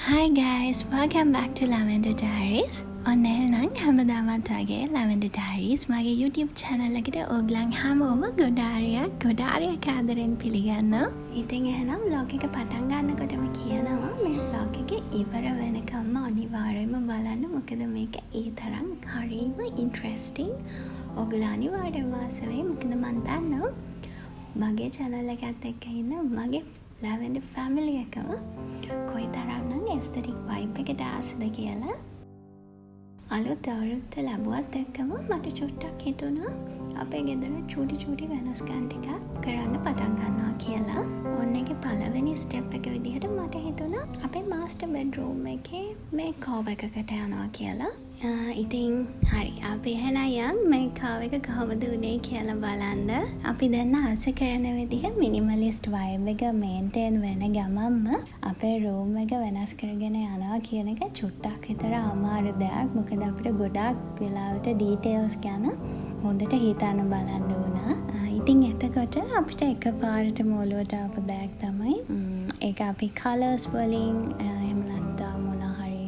Hi guys, welcome back to Lavender Diaries. ඔන්න එහෙනම් හැමදාමත් වගේ Lavender Diaries මගේ YouTube channel එකට ඔයගලන් හැමෝම ගොඩාරියක් ආදරෙන් පිළිගන්නවා. ඉතින් එහෙනම් vlog එක පටන් ගන්නකොටම කියනවා මේ vlog එක ඉවර වෙනකම්ම අනිවාර්යයෙන්ම බලන්න. මොකද මේක ඒ තරම් හරිම interesting. ඔයගලන් අනිවාර්යයෙන්ම ආසවෙයි. මොකද මම දන්නවා මගේ channel එකත් එක්ක ඉන්න මගේ Lavender family එකම කොයි තරම්නම් aesthetic vibe එකට ආසද කියලා. අලුත් අවුරුද්ද ලැබුවත් එක්කම මට චුට්ටක් හිතුණා අපේ ගෙදර චූටි වෙනස්කම් ටිකක් කරන්න පටන් ගන්නවා කියලා. ඔන්න ඒකේ පළවෙනි ස්ටෙප් එක විදිහට මට හිතුණා අපේ මාස්ටර් බෙඩ්රූම් එකේ මේ කෝව් එකකට යනවා කියලා. ඉතින් හරි අපි එහෙනම් මේ කෝව් එක කොහොමද උනේ කියලා බලන්න. අපි දැන් ආස කරන විදිහ මිනිමලිස්ට් vibe එක මේන්ටේන් වෙන ගමන්ම අපේ රූම් එක වෙනස් කරගෙන යනවා කියන එක චුට්ටක් විතර අමාරු දෙයක්. මොකද අපිට ගොඩාක් වෙලාවට ඩීටේල්ස් ගැන හොඳට හිතන්න බලන්න වුණා. ඉතින් එතකොට අපිට එකපාරට මොළුවට ආපු දෙයක් තමයි ඒක අපි කලර්ස් වලින් එහෙම නැත්නම් මොන හරි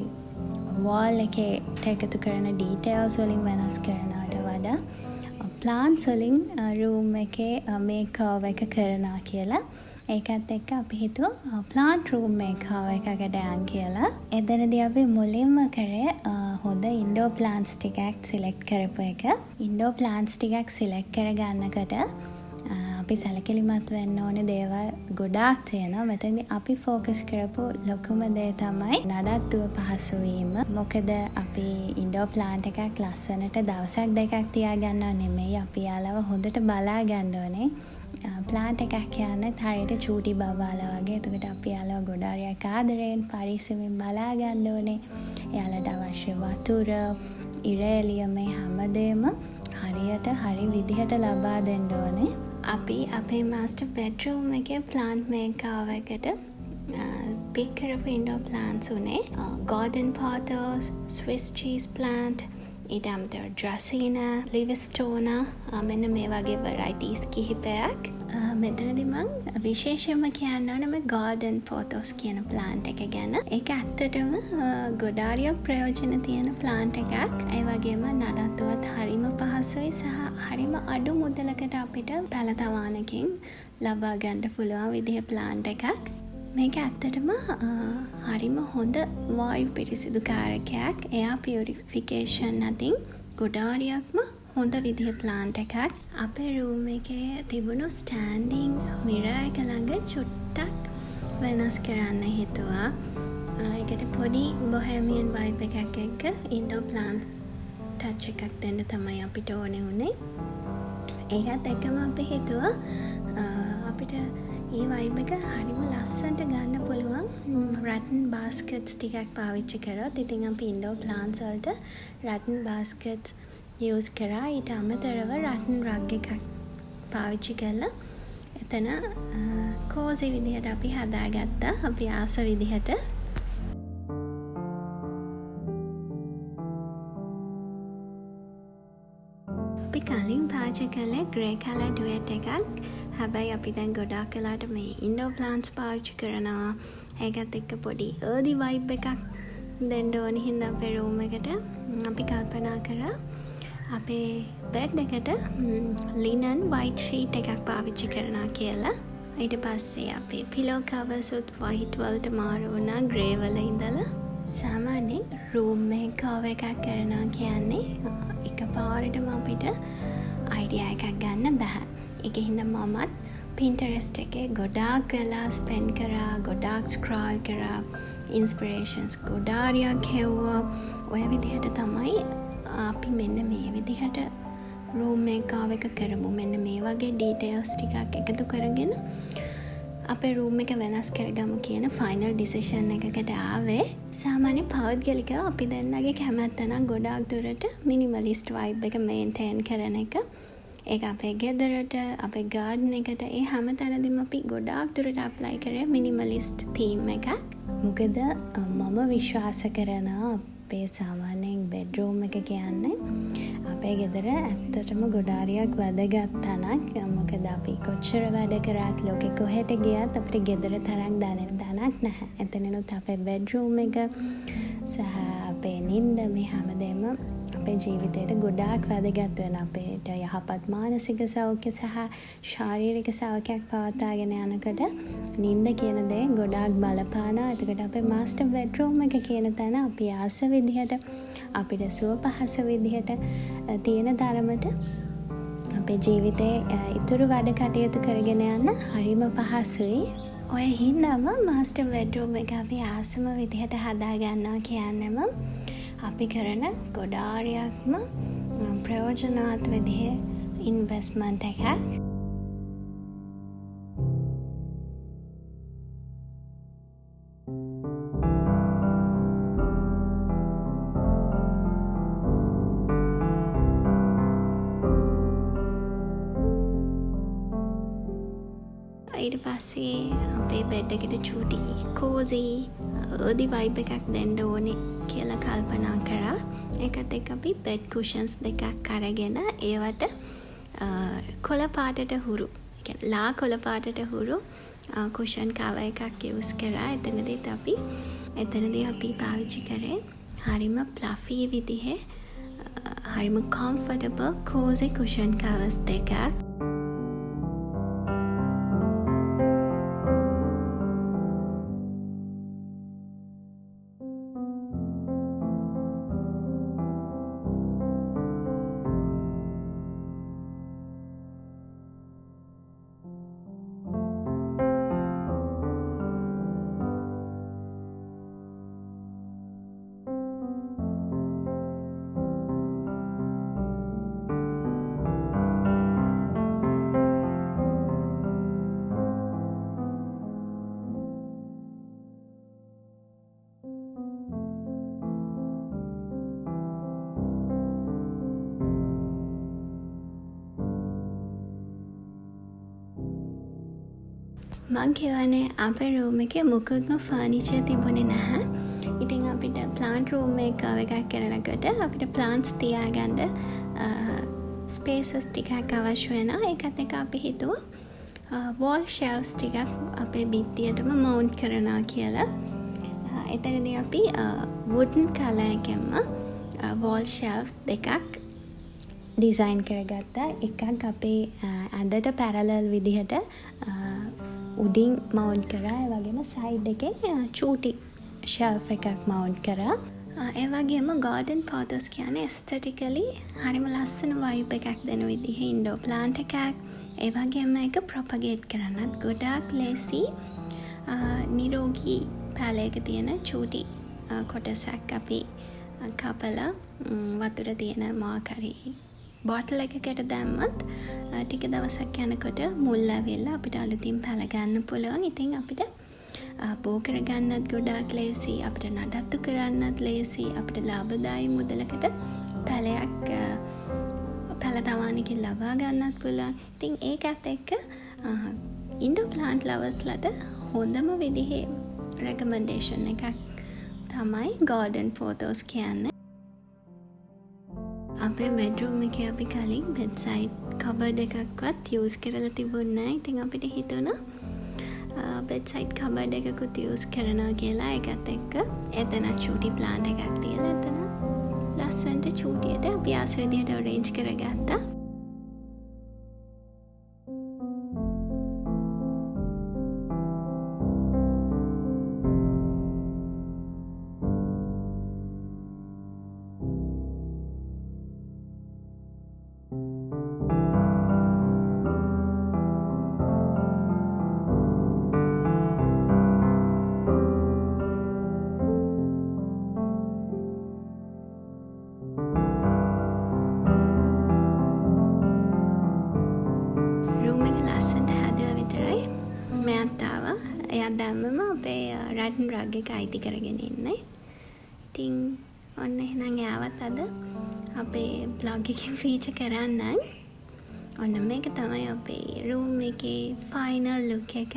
වෝල් එකේ එකතු කරන ඩීටේල්ස් වලින් වෙනස් කරනවට වඩා ප්ලාන්ට්ස් වලින් රූම් එකේ මේකෝවර් එක කරනවා කියලා. ඒකත් එක්ක අපි හිතුවා ප්ලාන්ට් රූම් මේකෝවර් එකකට යන්න කියලා. එතනදී අපි මුලින්ම කරේ හොඳ ඉන්ඩෝර් ප්ලාන්ට්ස් ටිකක් සිලෙක්ට් කරපු එක. ඉන්ඩෝර් ප්ලාන්ට්ස් ටිකක් සිලෙක්ට් කරගන්නකොට අපි සැලකිලිමත් වෙන්න ඕනේ දේවල් ගොඩාක් තියෙනවා. මෙතනදී අපි ફોකස් කරපු ලොකුම දේ තමයි නඩත්තුව පහසු වීම. මොකද අපි ඉන්ඩෝර් ප්ලාන්ට් එකක් ලස්සනට දවසක් දෙකක් තියාගන්නව නෙමෙයි. අපි යාලව හොඳට බලා ගන්න ඕනේ. ප්ලාන්ට් එකක් කියන්නේ හරියට චූටි බබාලා වගේ. එතකොට අපි යාලව ගොඩාරියක් ආදරෙන් පරිස්සමෙන් බලා ගන්න ඕනේ. යාලට අවශ්‍ය වතුර, ඉර එළිය මේ හැමදේම හරියට හරි විදිහට ලබා දෙන්න ඕනේ. අපි අපේ මාස්ටර් බෙඩ්රූම් එකේ ප්ලාන්ට් මේකෝවර් එකට පික් කරපු ඉන්ඩෝර් ප්ලාන්ට්ස් උනේ garden pothos, Swiss cheese plant, ඊට අමතරව ඩ්‍රැසිනා, ලිවිස්ටෝනා මෙන්න මේ වගේ varieties කිහිපයක්. මෙතනදී මම විශේෂයෙන්ම කියන්න ඕනේ මේ garden pothos කියන plant එක ගැන. ඒක ඇත්තටම ගොඩාරියක් ප්‍රයෝජන තියෙන plant එකක්. ඒ වගේම නඩත්තුවත් හරිම පහසුයි සහ හරිම අඩු මුදලකට අපිට පළතවානකින් ලබා ගන්න පුළුවන් විදිහ plant එකක්. මේක ඇත්තටම හරිම හොඳ වායු පිරිසිදු කාරකයක්. එයා පියුරිෆිකේෂන් අතින් ගොඩාරියක්ම හොඳ විදිහ ප්ලාන්ට් එකක්. අපේ රූම් එකේ තිබුණු ස්ටෑන්ඩිං මිරර් එක ළඟ චුට්ටක් වෙනස් කරන්න හිතුවා. ඒකට පොඩි බොහෙමියන් වයිබ් එකක් එක්ක ඉන්ඩෝර් ප්ලාන්ට්ස් ටච් එකක් දෙන්න තමයි අපිට ඕනේ උනේ. ඒකත් එක්කම අපි හිතුවා අපිට ඒ වයිබ් එක හරිම ලස්සනට ගන්න පුළුවන් රැටන් බාස්කට්ස් ටිකක් පාවිච්චි කරොත්. ඉතින් අපි ඉන්ඩෝර් ප්ලාන්ට්ස් වලට රැටන් බාස්කට්ස් යූස් කරා. ඊට අමතරව රැටන් රග් එකක් පාවිච්චි කරලා එතන කෝසි විදිහට අපි හදාගත්තා. අපි ආස විදිහට. අපි කලින් පාවිච්චි කළේ ග්‍රේ කලර් ඩුවෙට් එකක්. හැබැයි අපි දැන් ගොඩාක් වෙලාට මේ ඉන්ඩෝර් ප්ලාන්ට්ස් පාවිච්චි කරනවා. ඒකත් එක්ක පොඩි earthy vibe එකක් දෙන්න ඕනේ හින්දා අපේ රූම් එකට අපි කල්පනා කරා අපේ බෙඩ් එකට linen white sheet එකක් පාවිච්චි කරනවා කියලා. ඊට පස්සේ අපේ pillow covers උත් white වලට මාරු වුණා grey වල ඉඳලා. සාමාන්‍යයෙන් රූම් මේකෝවර් එකක් කරනවා කියන්නේ එකපාරටම අපිට අයිඩියා එකක් ගන්න බෑ. ඒකේ හින්දා මමත් Pinterest එකේ ගොඩාක් වෙලා ස්පෙන්ඩ් කරා, ගොඩාක් ස්ක්‍රෝල් කරා, ඉන්ස්පිරේෂන්ස් ගොඩාරියක් හෙව්වා. ඔය විදිහට තමයි අපි මෙන්න මේ විදිහට රූම් මේකෝවර් එක කරමු. මෙන්න මේ වගේ ඩීටේල්ස් ටිකක් එකතු කරගෙන අපේ රූම් එක වෙනස් කරගමු කියන ෆයිනල් ඩිසිෂන් එකකට ආවේ. සාමාන්‍ය පෞද්ගලිකව අපි දෙන්නගේ කැමැත්ත නම් ගොඩාක් දුරට මිනිමලිස්ට් වයිබ් එක මේන්ටේන් කරන එක. ඒක අපේ ගෙදරට, අපේ ගාඩන් එකට, ඒ හැම තැනදීම අපි ගොඩාක් දුරට ඇප්ලයි කරේ මිනිමලිස්ට් තීම් එකක්. මොකද මම විශ්වාස කරනවා අපේ සාමාන්‍යයෙන් බෙඩ්රූම් එක කියන්නේ අපේ ගෙදර ඇත්තටම ගොඩාරියක් වැදගත් තැනක්. මොකද අපි කොච්චර වැඩ කරත් ලෝකෙ කොහෙට ගියත් අපිට ගෙදර තරම් දැනෙන තැනක් නැහැ. එතනිනුත් අපේ බෙඩ්රූම් එක සහ අපේ නිින්ද මේ හැමදේම අපේ ජීවිතයට ගොඩාක් වැදගත් වෙන අපේට යහපත් මානසික සෞඛ්‍ය සහ ශාරීරික සෞඛ්‍යයක් පවත්වාගෙන යනකොට නිින්ද කියන දේ ගොඩාක් බලපානවා. එතකොට අපේ මාස්ටර් බෙඩ්රූම් එක කියන තැන අපි ආස විදිහට අපිට සුව පහස විදිහට තියෙන තරමට අපේ ජීවිතේ ඉතුරු වැඩ කටයුතු කරගෙන යන්න හරිම පහසුයි. ඔය හින්දාම මාස්ටර් බෙඩ්රූම් එක අපි ආසම විදිහට හදා ගන්නවා කියන්නේම අපි කරන ගොඩාරියක්ම ප්‍රයෝජනවත් විදිහේ ඉන්වෙස්ට්මන්ට් එකක්. ඊට පස්සේ අපේ බෙඩ් එකට චූටි කෝසි අර්දි වයිබ් එකක් දෙන්න ඕනේ කියලා කල්පනා කරා. ඒකත් එක්ක අපි බෙඩ් කුෂන්ස් දෙකක් අරගෙන ඒවට කොළ පාටට හුරු, ඒ කියන්නේ ලා කොළ පාටට හුරු කුෂන් කවර් එකක් යූස් කරා. එතනදී අපි පාවිච්චි කරේ හරිම ප්ලෆි විදිහේ හරිම කම්ෆර්ටබල් කෝසි කුෂන් කවර්ස් දෙකක්. මං කියවනේ අපේ රූම් එකේ මොකක්ම ෆර්නිචර් තිබුණේ නැහැ. ඉතින් අපිට ප්ලාන්ට් රූම් එකක් කරනකොට අපිට ප්ලාන්ට්ස් තියාගන්න ස්පේසස් ටිකක් අවශ්‍ය වෙනවා. ඒකත් එක්ක අපි හිතුවා වෝල් ෂෙල්ෆ්ස් ටිකක් අපේ බිත්තියටම මවුන්ට් කරනවා කියලා. එතනදී අපි වුඩන් කලර් එකෙන්ම වෝල් ෂෙල්ෆ්ස් දෙකක් ඩිසයින් කරගත්තා. එකක් අපේ ඇඳට පැරලල් විදිහට උඩින් මවුන්ට් කරා. ඒ වගේම සයිඩ් එකේ චූටි ෂෙල්ෆ් එකක් මවුන්ට් කරා. ඒ වගේම ගාඩන් පොටස් කියන්නේ ඇස්තටිකලි හරිම ලස්සන වයිබ් එකක් දෙන විදිහේ ඉන්ඩෝර් ප්ලාන්ට් එකක්. ඒ වගේම ඒක ප්‍රොපගේට් කරන්නත් ගොඩාක් ලේසි. නිරෝගී පැලයක තියෙන චූටි කොටසක් අපි කපලා වතුර තියෙන මොකරි බෝටල් එකකට දැම්මත් ටික දවසක් යනකොට මුල් ඇවිල්ලා අපිට අලුතින් පැල ගන්න පුළුවන්. ඉතින් අපිට බෝ කරගන්නත් ගොඩාක් ලේසි, අපිට නඩත්තු කරන්නත් ලේසි, අපිට ලාභදායී මුදලකට පැලයක් පැල තවානකින් ලබා ගන්නත් පුළුවන්. ඉතින් ඒකත් එක්ක ඉන්ඩෝර් ප්ලාන්ට් ලවර්ස්ලට හොඳම විදිහේ රෙකමෙන්ඩේෂන් එකක් තමයි ගෝල්ඩන් පොතෝස් කියන්නේ. අපේ බෙඩ්රූම් එකේ අපි කලින් බෙඩ්සයිඩ් කබඩ් එකක්වත් යූස් කරලා තිබුණේ නැහැ. ඉතින් අපිට හිතුණා බෙඩ්සයිඩ් කබඩ් එකකුත් යූස් කරනවා කියලා. ඒකත් එක්ක එතන චූටි ප්ලාන්ට් එකක් තියලා එතන ලස්සනට චූටියට අපි ආස විදියට අරේන්ජ් කරගත්තා. දැම්මම අපේ රටන් රග් එක අයිති කරගෙන ඉන්නේ. ඉතින් ඔන්න එහෙනම් එයාවත් අද අපේ බ්ලොග් එකෙන් ෆීචර් කරන්නම්. ඔන්න මේක තමයි අපේ රූම් එකේ ෆයිනල් ලුක් එක.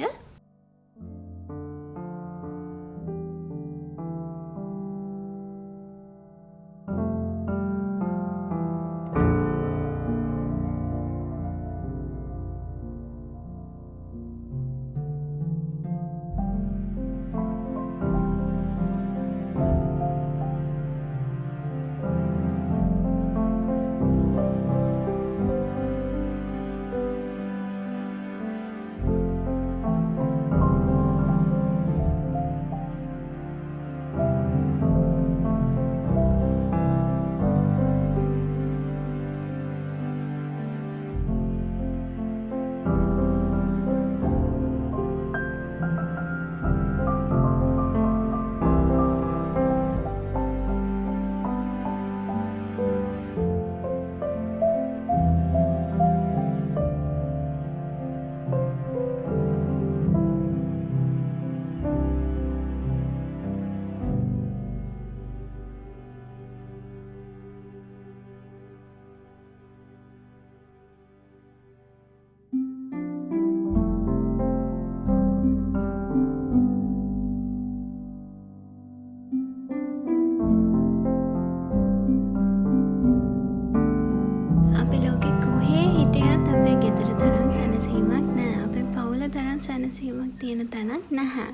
කිසිමක් තියෙන තැනක් නැහැ.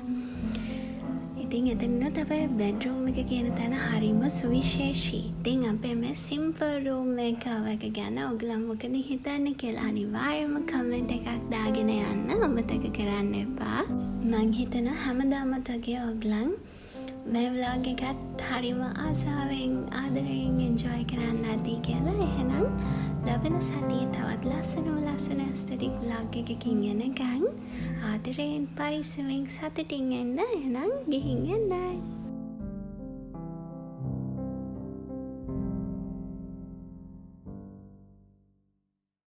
ඉතින් එතනත් අපේ බෙඩ්රූම් එක කියන තැන හරිම සුවිශේෂී. ඉතින් අපේ මේ සිම්පල් රූම් එක ගැන ඔයගොල්ලෝ මොකද හිතන්නේ කියලා අනිවාර්යයෙන්ම කමෙන්ට් එකක් දාගෙන යන්න අමතක කරන්න එපා. මං හිතනවා හැමදාමත් වගේ ඔයගොල්ලන් මේ vlog එකත් හරිම ආසාවෙන් ආදරයෙන් enjoy කරන්න ඇති කියලා. එහෙනම් ලබන සතියේ තවත් ලස්සන aesthetic vlog එකකින් එනකන් ආදරයෙන් පරිස්සමෙන් සතුටින් එන්න. එහෙනම් ගිහින් එන්න.